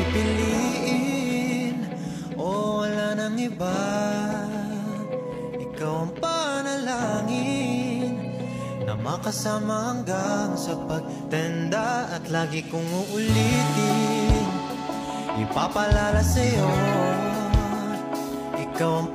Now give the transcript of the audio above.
pipiliin o wala nang iba. Ikaw ang panalangin na makasama hanggang sa pagtanda. At lagi kong uulitin, ipapalala sa'yo, ikaw ang